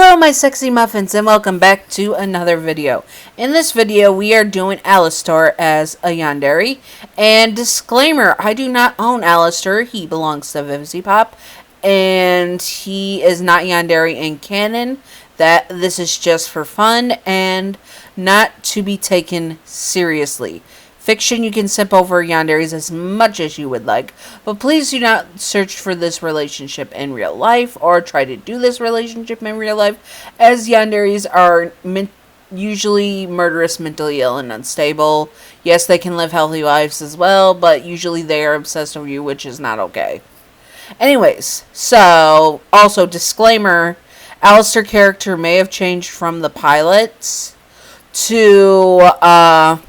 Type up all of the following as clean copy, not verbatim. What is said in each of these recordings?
Hello my sexy muffins and welcome back to another video. In this video we are doing Alastor as a Yandere. And disclaimer, I do not own Alastor, he belongs to Pop, and he is not Yandere in canon. That this is just for fun and not to be taken seriously. Fiction, you can sip over Yanderes as much as you would like, but please do not search for this relationship in real life or try to do this relationship in real life, as Yanderes are usually murderous, mentally ill, and unstable. Yes, they can live healthy lives as well, but usually they are obsessed with you, which is not okay. Anyways, so, also disclaimer, Alastor character may have changed from the pilots to,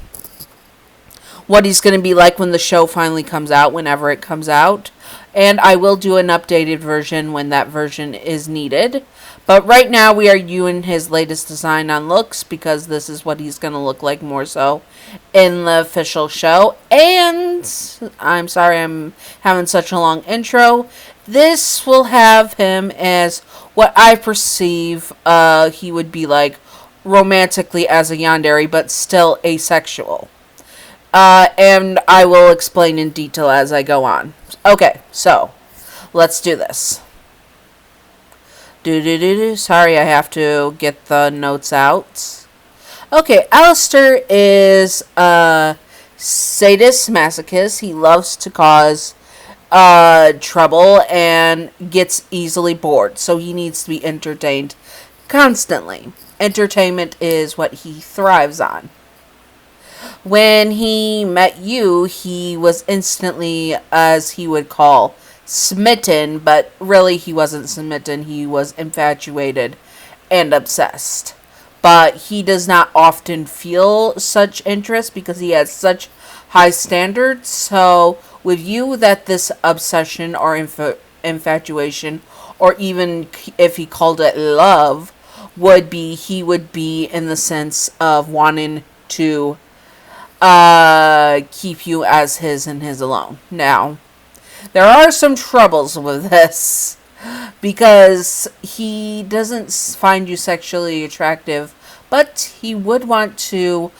what he's going to be like when the show finally comes out, whenever it comes out. And I will do an updated version when that version is needed. But right now we are viewing his latest design on looks, because this is what he's going to look like more so in the official show. And I'm sorry I'm having such a long intro. This will have him as what I perceive he would be like romantically as a Yandere, but still asexual. And I will explain in detail as I go on. Okay, so, let's do this. Sorry, I have to get the notes out. Okay, Alastor is a sadist masochist. He loves to cause trouble and gets easily bored, so he needs to be entertained constantly. Entertainment is what he thrives on. When he met you, he was instantly, as he would call, smitten, but really he wasn't smitten, he was infatuated and obsessed. But he does not often feel such interest because he has such high standards, so with you that this obsession or infatuation, or even if he called it love, he would be in the sense of wanting to keep you as his and his alone. Now, there are some troubles with this, because he doesn't find you sexually attractive, but he would want to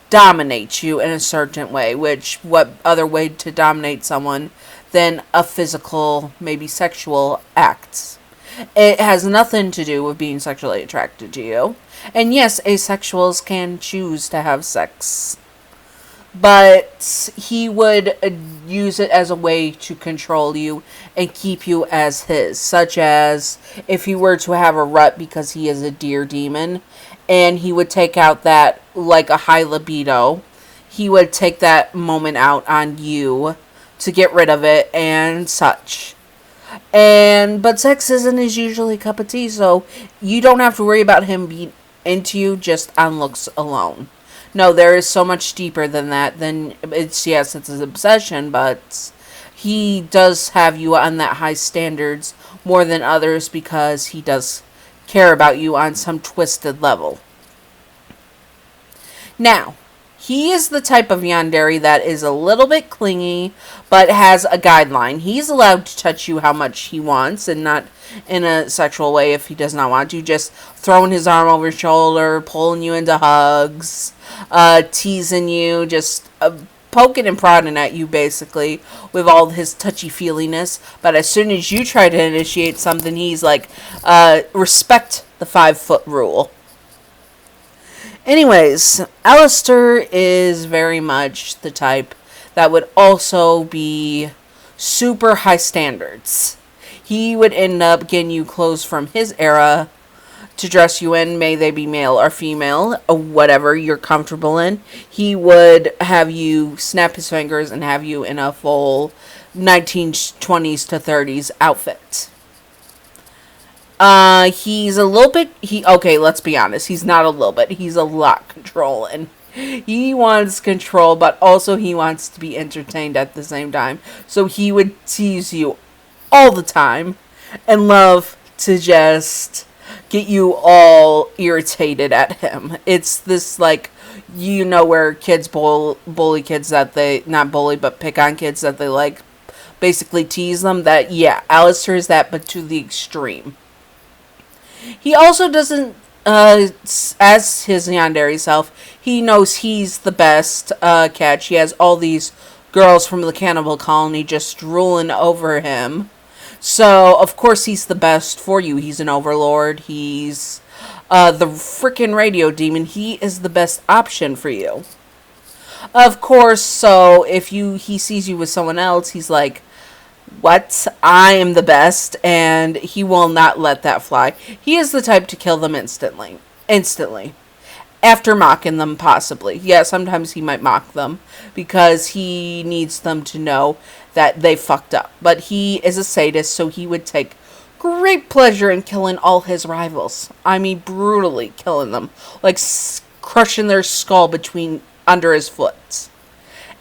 dominate you in a certain way, which, what other way to dominate someone than a physical, maybe sexual act? It has nothing to do with being sexually attracted to you. And yes, asexuals can choose to have sex, but he would use it as a way to control you and keep you as his. Such as if he were to have a rut because he is a deer demon, and he would take out that, like a high libido, he would take that moment out on you to get rid of it and such. But sex isn't his usually cup of tea, so you don't have to worry about him being into you just on looks alone. No, there is so much deeper than that. It's his obsession, but he does have you on that high standards more than others because he does care about you on some twisted level. Now, he is the type of Yandere that is a little bit clingy, but has a guideline. He's allowed to touch you how much he wants, and not in a sexual way if he does not want to. Just throwing his arm over your shoulder, pulling you into hugs, teasing you, just poking and prodding at you, basically, with all his touchy-feeliness. But as soon as you try to initiate something, he's like, respect the 5-foot rule. Anyways, Alastor is very much the type that would also be super high standards. He would end up getting you clothes from his era to dress you in, may they be male or female, or whatever you're comfortable in. He would have you snap his fingers and have you in a full 1920s to 30s outfit. He's a little bit, okay, let's be honest, he's not a little bit, he's a lot controlling. He wants control, but also he wants to be entertained at the same time. So he would tease you all the time and love to just get you all irritated at him. It's this, like, where kids bully kids that they, not bully, but pick on kids that they, like, basically tease them. That, yeah, Alastor is that, but to the extreme. He also doesn't, as his Yandere self, he knows he's the best catch. He has all these girls from the cannibal colony just drooling over him. So, of course, he's the best for you. He's an overlord. He's the freaking radio demon. He is the best option for you. Of course, so if he sees you with someone else, he's like, what? I am the best, and he will not let that fly. He is the type to kill them instantly. Instantly. After mocking them, possibly. Yeah, sometimes he might mock them, because he needs them to know that they fucked up. But he is a sadist, so he would take great pleasure in killing all his rivals. I mean, brutally killing them. Like, crushing their skull under his foot.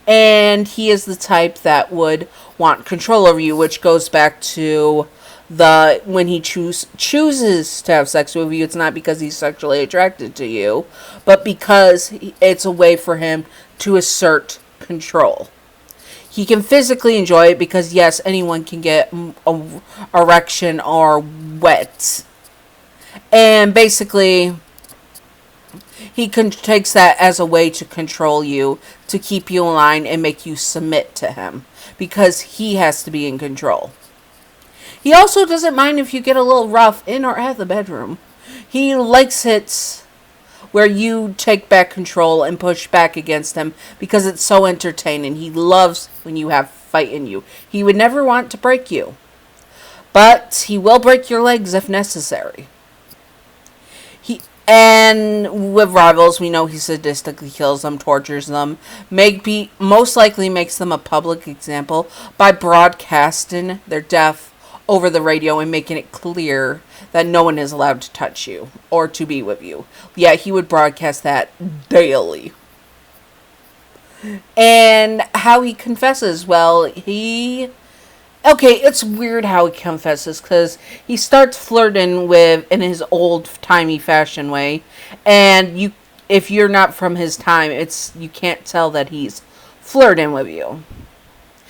And he is the type that would want control over you, which goes back to when he chooses to have sex with you, it's not because he's sexually attracted to you, but because it's a way for him to assert control. He can physically enjoy it because, yes, anyone can get an erection or wet. And basically, he takes that as a way to control you, to keep you in line and make you submit to him, because he has to be in control. He also doesn't mind if you get a little rough in or out of the bedroom. He likes it where you take back control and push back against him because it's so entertaining. He loves when you have fight in you. He would never want to break you, but he will break your legs if necessary. And with rivals, we know he sadistically kills them, tortures them, most likely makes them a public example by broadcasting their death over the radio and making it clear that no one is allowed to touch you or to be with you. Yeah, he would broadcast that daily. And how he confesses, well, okay, it's weird how he confesses, because he starts flirting in his old-timey fashion way, and if you're not from his time, you can't tell that he's flirting with you.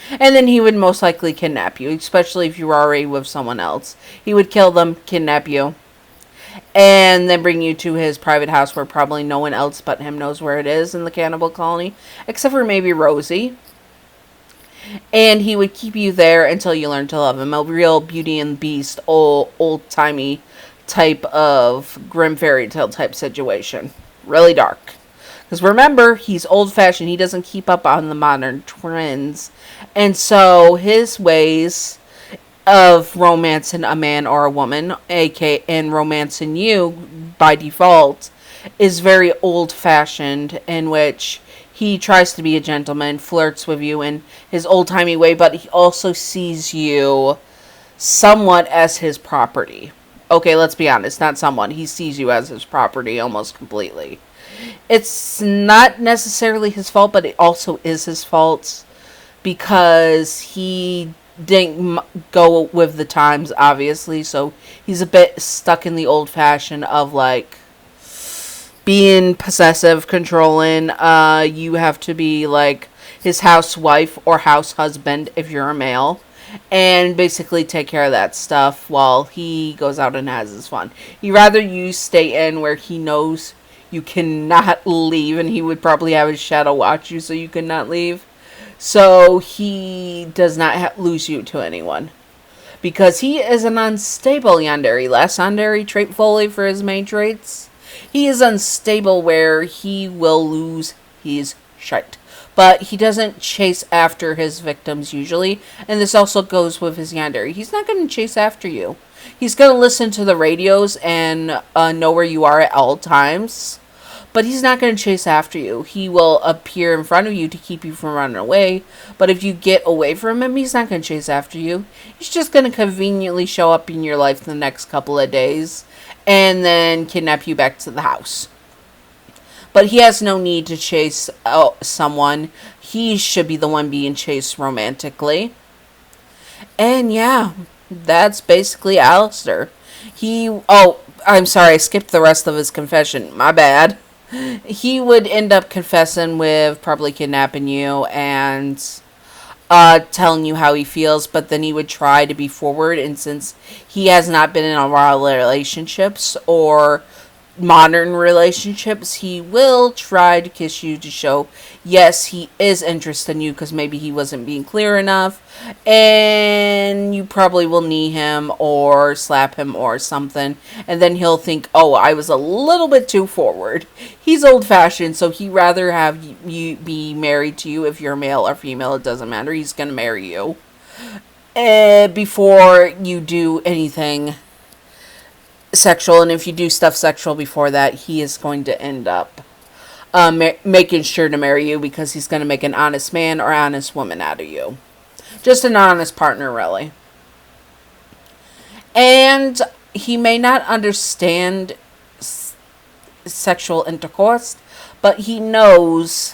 And then he would most likely kidnap you, especially if you were already with someone else. He would kill them, kidnap you, and then bring you to his private house where probably no one else but him knows where it is in the cannibal colony, except for maybe Rosie. And he would keep you there until you learn to love him. A real Beauty and the Beast, old-timey type of grim fairy tale type situation. Really dark. Because remember, he's old-fashioned. He doesn't keep up on the modern trends. And so his ways of romancing a man or a woman, and romancing you by default, is very old-fashioned, in which he tries to be a gentleman, flirts with you in his old-timey way, but he also sees you somewhat as his property. Okay, let's be honest, not somewhat. He sees you as his property almost completely. It's not necessarily his fault, but it also is his fault, because he didn't go with the times, obviously, so he's a bit stuck in the old-fashioned of, like, being possessive, controlling. You have to be like his housewife or house husband if you're a male, and basically take care of that stuff while he goes out and has his fun. He'd rather you stay in where he knows you cannot leave, and he would probably have his shadow watch you so you cannot leave. So he does not lose you to anyone, because he is an unstable Yandere. Last Yandere trait fully for his main traits. He is unstable where he will lose his shite. But he doesn't chase after his victims usually. And this also goes with his Yandere. He's not going to chase after you. He's going to listen to the radios and know where you are at all times. But he's not going to chase after you. He will appear in front of you to keep you from running away. But if you get away from him, he's not going to chase after you. He's just going to conveniently show up in your life the next couple of days and then kidnap you back to the house. But he has no need to chase someone. He should be the one being chased romantically. And yeah, that's basically Alastor. I'm sorry, I skipped the rest of his confession. My bad. He would end up confessing with probably kidnapping you and telling you how he feels, but then he would try to be forward. And since he has not been in a lot of relationships or modern relationships, he will try to kiss you to show, yes, he is interested in you, because maybe he wasn't being clear enough, and you probably will knee him or slap him or something, and then he'll think, oh, I was a little bit too forward. He's old-fashioned, so he'd rather have you be married to you. If you're male or female, it doesn't matter. He's gonna marry you before you do anything sexual, and if you do stuff sexual before that, he is going to end up making sure to marry you, because he's going to make an honest man or honest woman out of you. Just an honest partner, really. And he may not understand sexual intercourse, but he knows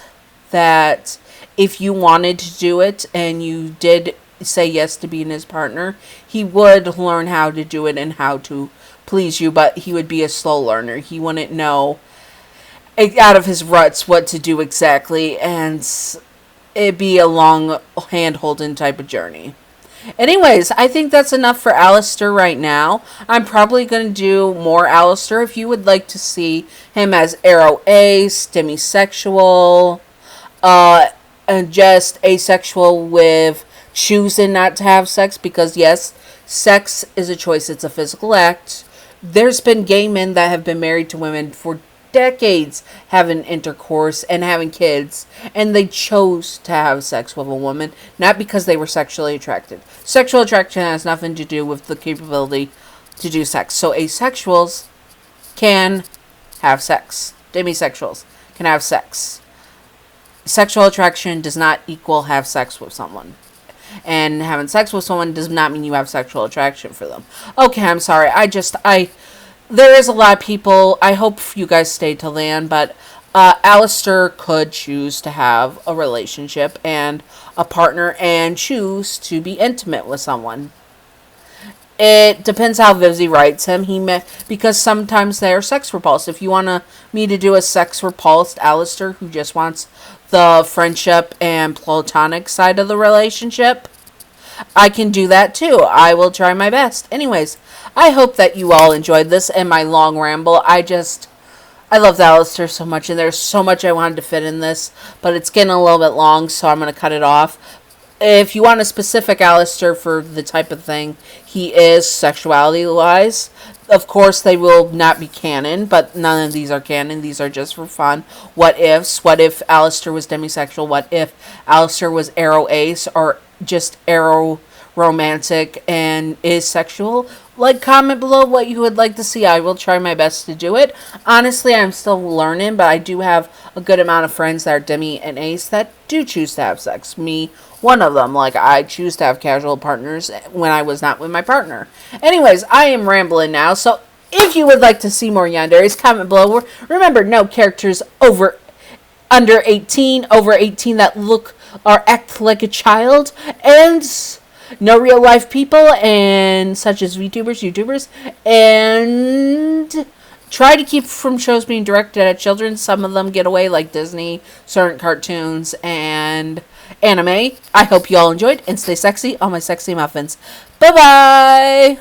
that if you wanted to do it and you did say yes to being his partner, he would learn how to do it and how to please you, but he would be a slow learner. He wouldn't know out of his ruts what to do exactly, and it'd be a long hand-holding type of journey. Anyways, I think that's enough for Alastor right now. I'm probably going to do more Alastor. If you would like to see him as aro ace, demisexual, and just asexual with choosing not to have sex, because yes, sex is a choice. It's a physical act. There's been gay men that have been married to women for decades, having intercourse and having kids, and they chose to have sex with a woman, not because they were sexually attracted. Sexual attraction has nothing to do with the capability to do sex. So asexuals can have sex. Demisexuals can have sex. Sexual attraction does not equal have sex with someone. And having sex with someone does not mean you have sexual attraction for them. Okay, I'm sorry. There is a lot of people. I hope you guys stay till the end, but Alastor could choose to have a relationship and a partner and choose to be intimate with someone. It depends how Vivzy writes him. Because sometimes they are sex repulsed. If you want me to do a sex repulsed Alastor who just wants the friendship and platonic side of the relationship, I can do that too. I will try my best. Anyways, I hope that you all enjoyed this and my long ramble. I love Alastor so much, and there's so much I wanted to fit in this, but it's getting a little bit long, so I'm going to cut it off. If you want a specific Alastor for the type of thing he is sexuality-wise, of course they will not be canon, but none of these are canon. These are just for fun. What ifs? What if Alastor was demisexual? What if Alastor was aro ace or just aro romantic and is sexual? Comment below what you would like to see. I will try my best to do it. Honestly, I'm still learning, but I do have a good amount of friends that are demi and ace that do choose to have sex. Me, one of them. I choose to have casual partners when I was not with my partner. Anyways, I am rambling now, so if you would like to see more Yanderes, comment below. Remember, no characters under 18, over 18 that look or act like a child, and no real life people, and such as YouTubers, and try to keep from shows being directed at children. Some of them get away, like Disney, certain cartoons, and anime. I hope you all enjoyed, and stay sexy, all my sexy muffins. Bye-bye!